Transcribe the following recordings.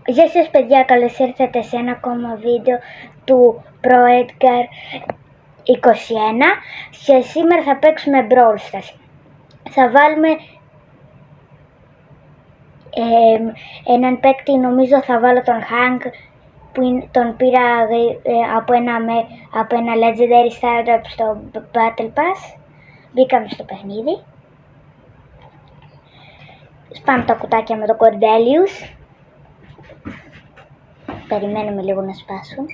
Γεια σας παιδιά, καλώς ήρθατε σε ένα ακόμα βίντεο του Pro Edgar 21 και σήμερα θα παίξουμε Brawl Stars. Θα βάλουμε έναν παίκτη, νομίζω θα βάλω τον Hank που τον πήρα από ένα Legendary Startup στο Battle Pass. Μπήκαμε στο παιχνίδι. Σπάμε τα κουτάκια με το Cordelius. Περιμένουμε λίγο να σπάσουν.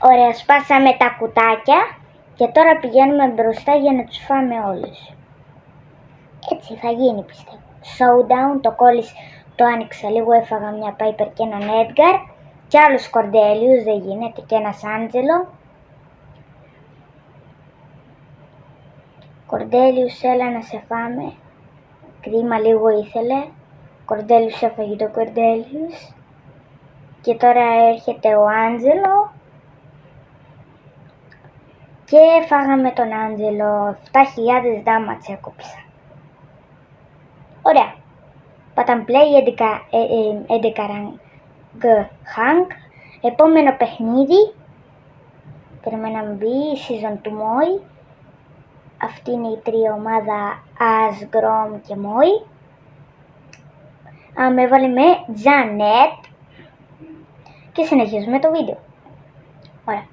Ωραία, σπάσαμε τα κουτάκια και τώρα πηγαίνουμε μπροστά για να τους φάμε όλους. Έτσι θα γίνει πιστεύω. Showdown, το κόλλης το άνοιξα λίγο, έφαγα μια Piper και έναν Edgar και άλλους Cordelius, δεν γίνεται, και ένας Angelo. Cordelius, έλα να σε φάμε. Κρίμα, λίγο ήθελε. Cordelius έφαγε το Cordelius. Και τώρα έρχεται ο Angelo. Και φάγαμε τον Angelo. 7.000 damage έκοψα. Ωραία. Πατάμε play, 11 rank Hank. Επόμενο παιχνίδι. Περιμέναμε μπει, season του Moi. Αυτή είναι η τρία ομάδα, Ash, Grom και Moi. Με έβαλε με Janet. Και συνεχίζουμε το βίντεο. Ωραία.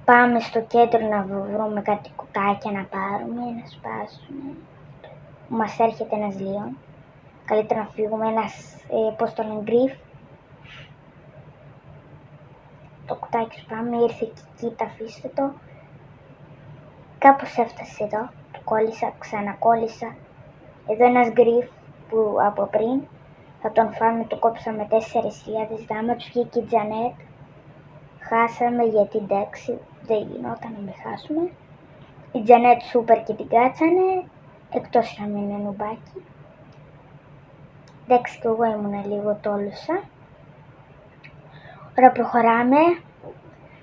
Πάμε στο κέντρο να βρούμε κάτι κουτάκια να πάρουμε, να σπάσουμε. Μας έρχεται ένας Leon. Καλύτερα να φύγουμε, ένας, πώς το λένε, Griff. Το κουτάκι σπάμε, ήρθε και κοίτα, αφήστε το. Κάπως έφτασε εδώ, το κόλλησα, ξανακόλλησα. Εδώ ένας Griff που από πριν. Θα τον φάμε, το κόψαμε 4.000 damage, βγήκε η Janet. Χάσαμε γιατί εντάξει, δεν γινόταν να με χάσουμε. Η Janet Super και την κάτσανε, εκτός να μην είναι νουμπάκι. Εντάξει, και εγώ ήμουνα λίγο τόλουσα. Τώρα προχωράμε.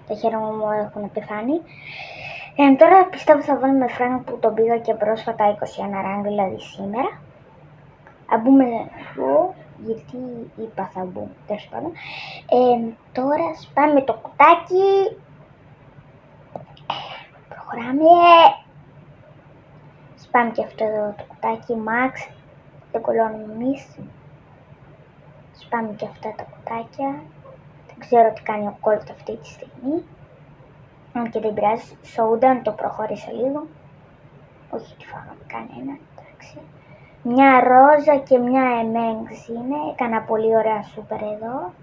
Τα χέρια μου έχουν πεθάνει. Τώρα πιστεύω θα βάλουμε Frank που τον πήγα και πρόσφατα 21 rank, δηλαδή σήμερα. Α μπούμε εδώ, γιατί είπα θα μπούμε, τέλος πάντων. Τώρα σπάμε το κουτάκι. Προχωράμε. Σπάμε και αυτό εδώ το κουτάκι, Max. Δεν κολλώνουμε εμείς. Σπάμε και αυτά τα κουτάκια. Δεν ξέρω τι κάνει ο Colt αυτή τη στιγμή. Αν και δεν πειράζει. Showdown, το προχώρησα λίγο. Όχι, τι φάγαμε κανένα, εντάξει. Μια Ρόζα και μια Εμέγκς είναι. Έκανα πολύ ωραία σούπερ εδώ.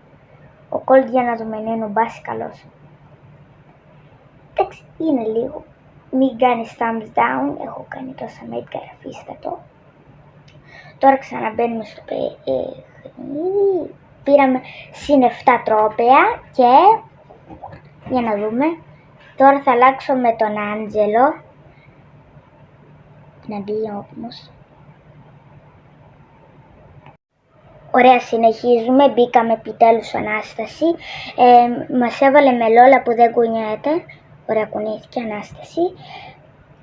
Ο Colt για να δούμε είναι νουμπάς καλός. Εντάξει, είναι λίγο. Μην κάνεις thumbs down. Έχω κάνει τόσα με Edgar, αφήστε το. Τώρα ξαναμπαίνουμε στο παιχνίδι. Πήραμε συν 7 τρόπαια και για να δούμε. Τώρα θα αλλάξω με τον Angelo. Να μπει όμως. Ωραία, συνεχίζουμε. Μπήκαμε επιτέλους Ανάσταση. Μας έβαλε με Λόλα που δεν κουνιέται. Ωραία, κουνήθηκε Ανάσταση.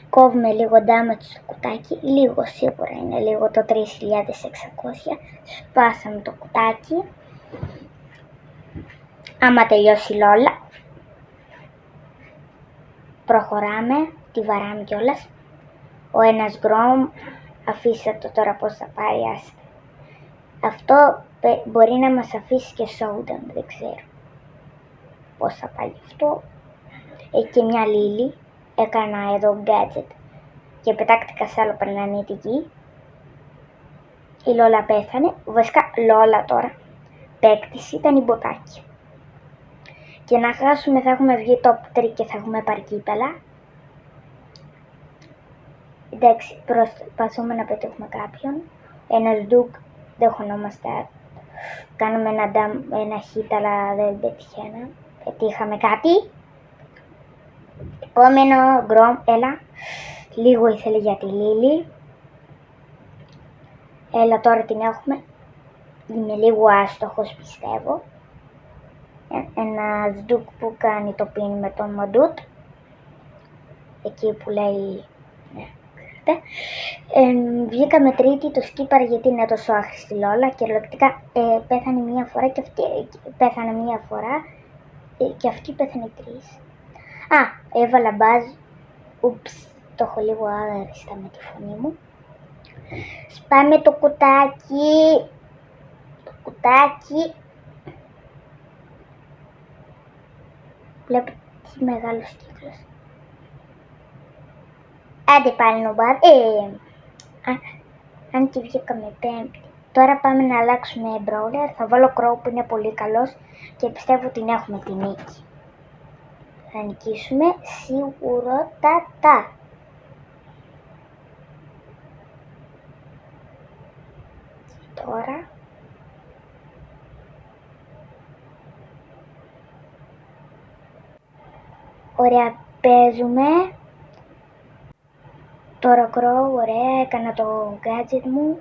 Κόβουμε λίγο damage στο κουτάκι. Λίγο σίγουρα είναι λίγο, το 3.600. Σπάσαμε το κουτάκι. Άμα τελειώσει η Λόλα. Προχωράμε. Τη βαράμε κιόλας. Ο ένας Grom. Αφήστε το τώρα πώς θα πάει, άστε. Αυτό μπορεί να μας αφήσει και Showdown, δεν ξέρω πώς θα πάει αυτό. Έχει και μια Lily, έκανα εδώ gadget και πετάχτηκα σε άλλο πλανήτη. Η Λόλα πέθανε, βασικά Λόλα τώρα, παίκτης ήταν η μποτάκι. Και να χάσουμε θα έχουμε βγει top 3 και θα έχουμε πάρει κύπελα. Εντάξει, προσπαθούμε να πετύχουμε κάποιον, ένας Duke. Δεν χωνόμαστε. Κάνουμε ένα hit αλλά δεν πετύχαμε κάτι. Επόμενο Grom, έλα. Λίγο ήθελε για τη Lily. Έλα, τώρα την έχουμε. Είμαι λίγο άστοχος πιστεύω. Ένας Duke που κάνει το pin με τον Modut. Εκεί που λέει, ναι, ξέρετε. Βγήκαμε τρίτη, το σκύπαρα γιατί είναι τόσο άχρηστη Λόλα. Κυριολεκτικά πέθανε μία φορά και αυτή πέθανε μία φορά και αυτή πέθανε 3. Έβαλα μπάζ. Ούψ, το έχω λίγο άριστα με τη φωνή μου. Σπάμε το κουτάκι. Το κουτάκι. Βλέπω τι μεγάλος κύκλος. Άντε πάλι νομπάρ. Αν και βγήκαμε πέμπτη. Τώρα πάμε να αλλάξουμε brawler. Θα βάλω Crow που είναι πολύ καλός και πιστεύω ότι έχουμε τη νίκη. Θα νικήσουμε σίγουρότατα. Και τώρα ωραία, παίζουμε. Τώρα Crow, ωραία, έκανα το gadget μου.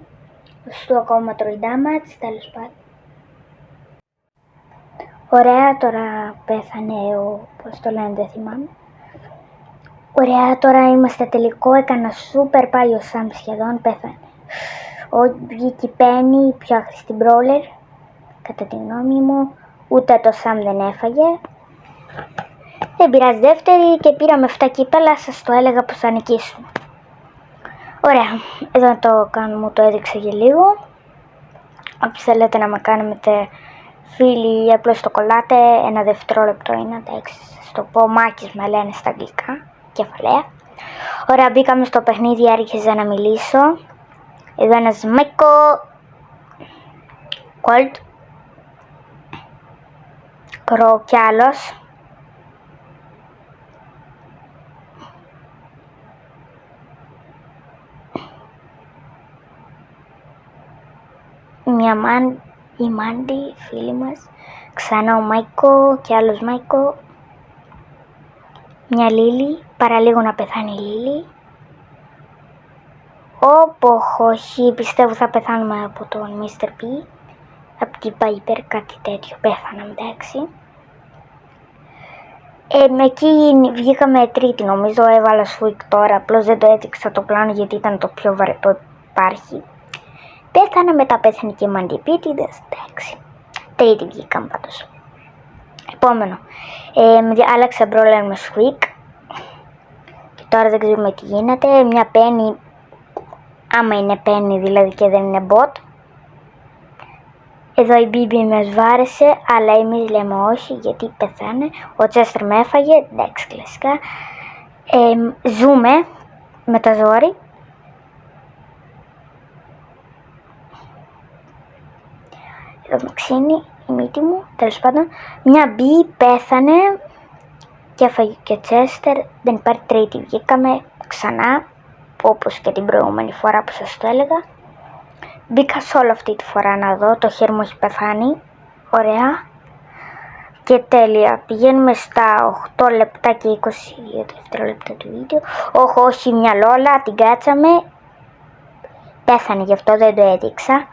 Στο ακόμα τρώει damage, τέλος πάντων. Ωραία, τώρα πέθανε πώς το λένε, δεν θυμάμαι. Ωραία, τώρα είμαστε τελικό, έκανα super, πάει ο Sam σχεδόν, πέθανε. Βγήκε η Penny, η πιο άχρηστη brawler, κατά τη γνώμη μου, ούτε το Sam δεν έφαγε. Δεν πειράζει, δεύτερη και πήραμε 7 κύπελα, σας το έλεγα πως θα νικήσουμε. Ωραία, εδώ το κάνω, μου το έδειξα για λίγο. Όποιος θέλετε να με κάνετε φίλοι ή απλώς το κολλάτε, ένα δευτερόλεπτο είναι, εντάξει, σας το πω, Μάκης με λένε στα αγγλικά, κεφαλαία. Ωραία, μπήκαμε στο παιχνίδι, άρχιζα να μιλήσω. Εδώ ένας Μάικο, Colt, Crow κι άλλος. Η Μάντι, φίλη μας, ξανά ο Μάικο και άλλος Μάικο, μια Λίλη, παραλίγο να πεθάνει η Λίλη. Όχι, πιστεύω θα πεθάνουμε από τον Mr. P, από την Piper, κάτι τέτοιο, πέθαναμε, εντάξει. Εκεί βγήκαμε τρίτη νομίζω, έβαλα Squeak τώρα, απλώς δεν το έδειξα το πλάνο γιατί ήταν το πιο βαρετό που υπάρχει. Πέθανα, μετά πέθανε και οι μαντιπίτιδες, εντάξει. Τρίτη βγήκαμε πάντως. Επόμενο. Άλλαξα brawler με Squeak. Και τώρα δεν ξέρουμε τι γίνεται. Μια Penny, άμα είναι Penny δηλαδή και δεν είναι bot. Εδώ η Bibi με σβάρεσε, αλλά εμείς λέμε όχι γιατί πεθάνε. Ο Chester με έφαγε, εντάξει κλασικά. Ζούμε με τα ζόρι. Εδώ με ξύνει η μύτη μου, τέλος πάντων. Μια B πέθανε και έφαγε και ο Chester, δεν υπάρχει τρίτη, βγήκαμε ξανά, όπως και την προηγούμενη φορά που σας το έλεγα. Μπήκα solo αυτή τη φορά να δω, το χέρι μου έχει πεθάνει, ωραία. Και τέλεια, πηγαίνουμε στα 8 λεπτά και 22 δευτερόλεπτα του βίντεο. Όχι, μια Λόλα, την κάτσαμε, πέθανε γι' αυτό δεν το έδειξα.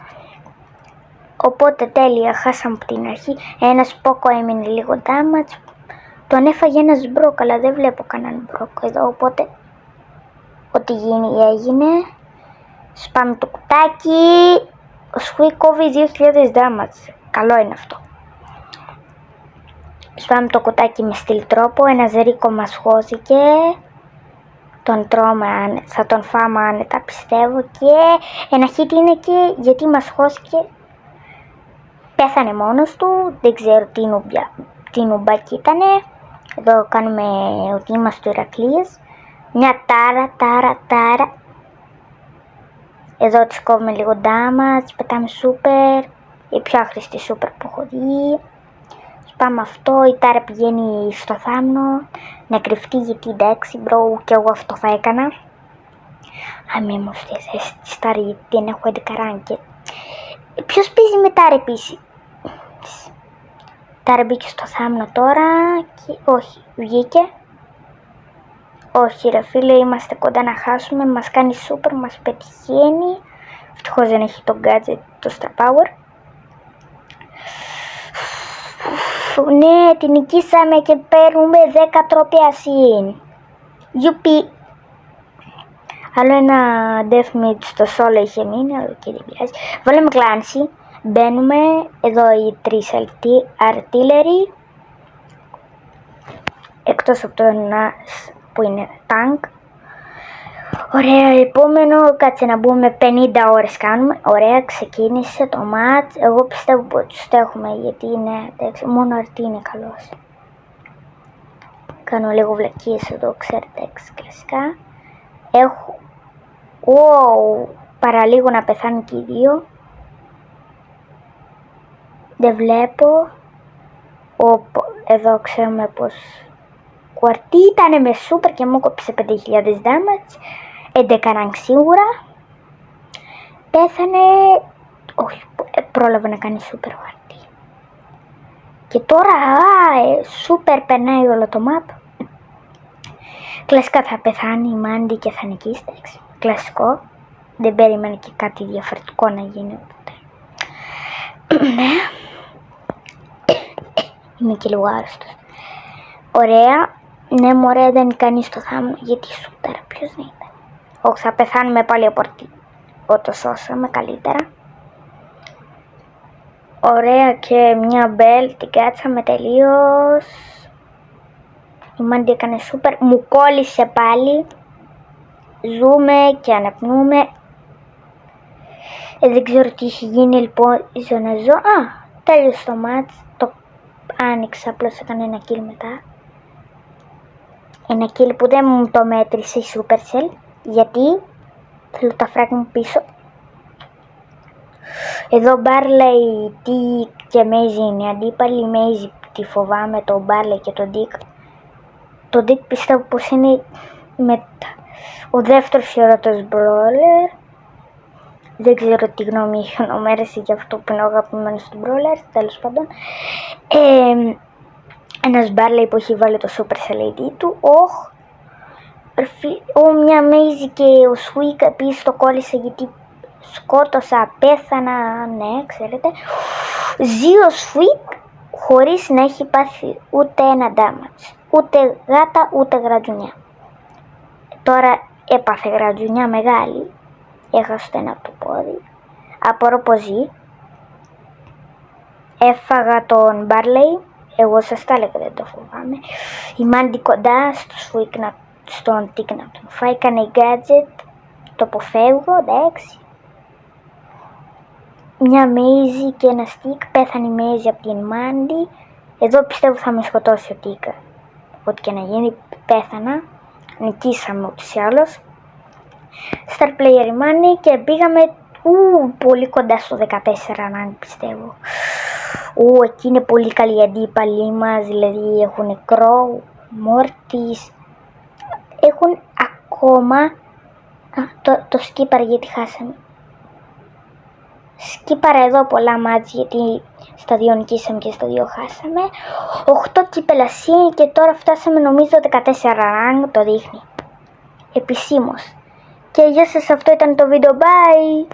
Οπότε τέλεια, χάσαμε από την αρχή. Ένας Πόκο έμεινε λίγο damage. Τον έφαγε ένας Μπροκ, αλλά δεν βλέπω κανέναν Μπροκ εδώ. Οπότε ό,τι γίνει έγινε. Σπάμε το κουτάκι. Ο Squeak κόβει 2000 damage. Καλό είναι αυτό. Σπάμε το κουτάκι με στυλ τρόπο. Ένας Ρίκο μας χώθηκε. Τον τρώμε, θα τον φάμε άνετα πιστεύω. Και ένα hit είναι και γιατί μας χώθηκε. Πέθανε μόνος του, δεν ξέρω τι νουμπάκι ήτανε. Εδώ κάνουμε ότι είμαστε ο Ηρακλής. Μια τάρα. Εδώ της κόβουμε λίγο damage, πετάμε super. Η πιο άχρηστη super που έχω δει. Σπάμε αυτό, η τάρα πηγαίνει στο θάμνο. Να κρυφτεί γιατί εντάξει μπρο, και εγώ αυτό θα έκανα. Αν ήμουν στη θέση της τάρα γιατί δεν έχω 11 ράγκετ. Ποιος παίζει με τάρα επίσης? Τάρα μπήκε στο θάμνο τώρα και όχι, βγήκε. Όχι ρε φίλε, είμαστε κοντά να χάσουμε, μας κάνει super, μας πετυχαίνει. Ευτυχώς δεν έχει το gadget, το Star Power. Ναι, την νικήσαμε και παίρνουμε 10 τρόπια συν. Γιουπί. Άλλο ένα deathmatch στο solo είχε μείνει, αλλά και δεν πειράζει. Βάλαμε Clancy, μπαίνουμε, εδώ οι 3 artillery, εκτός από το Nas που είναι tank. Ωραία, επόμενο, κάτσε να μπούμε, 50 ώρες κάνουμε. Ωραία, ξεκίνησε το match. Εγώ πιστεύω πως το έχουμε, γιατί είναι, εντάξει, μόνο αρτή είναι καλός. Κάνω λίγο βλακίες εδώ, ξέρετε, κλασικά. Έχω, παραλίγο να πεθάνουν και οι δύο. Δεν βλέπω. Εδώ ξέρουμε πως ο αρτή ήταν με super και μου κόψε 5.000 damage. 11 rank σίγουρα. Πέθανε. Όχι, πρόλαβε να κάνει super ο αρτή. Και τώρα super περνάει όλο το map. Κλασικά θα πεθάνει η Mandy και θα νικήσει. Κλασικό. Δεν περίμενε και κάτι διαφορετικό να γίνει. Ναι. Είμαι και λίγο άρρωστος. Ωραία. Ναι, μωρέ, δεν είναι κανείς στο θάμνο. Γιατί σούτερα, ποιος δεν ήταν. Όχι, θα πεθάνουμε πάλι από αρτή. Το σώσαμε καλύτερα. Ωραία, και μια μπέλ την κάτσαμε τελείως. Η Mandy έκανε σούπερ. Μου κόλλησε πάλι. Ζούμε και αναπνούμε. Δεν ξέρω τι έχει γίνει, ελπίζω να ζω. Τέλειωσε το μάτς. Το άνοιξα, απλώς έκανε ένα kill μετά. Ένα kill που δεν μου το μέτρησε η Supercell. Γιατί θέλω τα φράγ μου πίσω. Εδώ Barley, Dick και Maze είναι αντίπαλοι. Η Maze τη φοβάμαι, το Barley και το Dick. Το Dick πιστεύω πως είναι ο δεύτερος χειρότερος brawler. Δεν ξέρω τι γνώμη έχει ο Μέρεση για αυτό που είναι ο αγαπημένος του brawler. Τέλος πάντων. Ένας Barley που έχει βάλει το Supercell ID του. Μια Maze και ο Sweek επίσης το κόλλησε γιατί σκότωσα, πέθανα, ναι, ξέρετε. Ζει ο Sweek χωρίς να έχει πάθει ούτε ένα damage. Ούτε γάτα, ούτε γρατζουνιά. Τώρα έπαθε γρατζουνιά μεγάλη. Έχασε το ένα από το πόδι. Απορώ πως ζει. Έφαγα τον Barley. Εγώ σας τα έλεγα, δεν το φοβάμαι. Η Mandy κοντά στο Sweek στον Tick να τον φάει. Έκανε gadget. Το αποφεύγω, εντάξει. Μια Maze και ένα Stick. Πέθανε η Maze από την Mandy. Εδώ πιστεύω θα με σκοτώσει ο Tick. Ό,τι και να γίνει, πέθανα. Νικήσαμε ούτως ή άλλως. Star Player η Mandy και πήγαμε πολύ κοντά στο 14 αν πιστεύω. Εκεί είναι πολύ καλή η αντίπαλοι μας, δηλαδή έχουν Crow, Mortis. Έχουν ακόμα το Skipper γιατί χάσαμε. Σκύπαρα εδώ πολλά μάτς γιατί στα 2 νικήσαμε και στα 2 χάσαμε. 8 κύπελα συν και τώρα φτάσαμε νομίζω 14 rank, το δείχνει επισήμως. Και γεια σας, αυτό ήταν το βίντεο, bye!